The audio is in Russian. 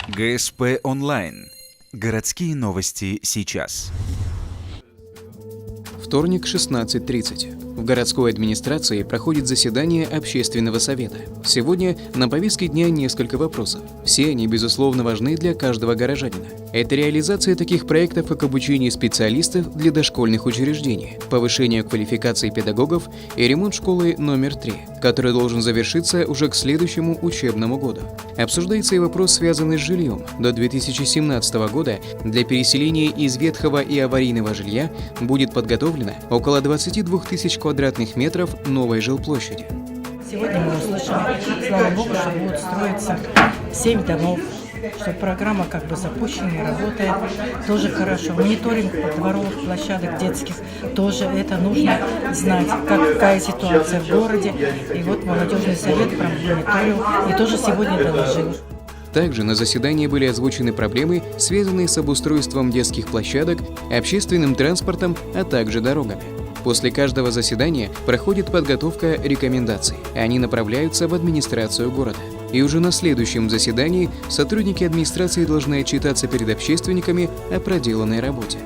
ГСП онлайн. Городские новости сейчас. Вторник, 16:30. В городской администрации проходит заседание общественного совета. Сегодня на повестке дня несколько вопросов. Все они, безусловно, важны для каждого горожанина. Это реализация таких проектов, как обучение специалистов для дошкольных учреждений, повышение квалификации педагогов и ремонт школы номер 3, который должен завершиться уже к следующему учебному году. Обсуждается и вопрос, связанный с жильем. До 2017 года для переселения из ветхого и аварийного жилья будет подготовлено около 22 тысяч квадратных метров новой жилплощади. Сегодня мы услышали, слава богу, что будут строиться 7 домов, что программа запущена и работает. Тоже хорошо. Мониторинг дворов, площадок детских, тоже это нужно знать, какая ситуация в городе. И вот молодежный совет промониторил и тоже сегодня доложил. Также на заседании были озвучены проблемы, связанные с обустройством детских площадок, общественным транспортом, а также дорогами. После каждого заседания проходит подготовка рекомендаций. Они направляются в администрацию города. И уже на следующем заседании сотрудники администрации должны отчитаться перед общественниками о проделанной работе.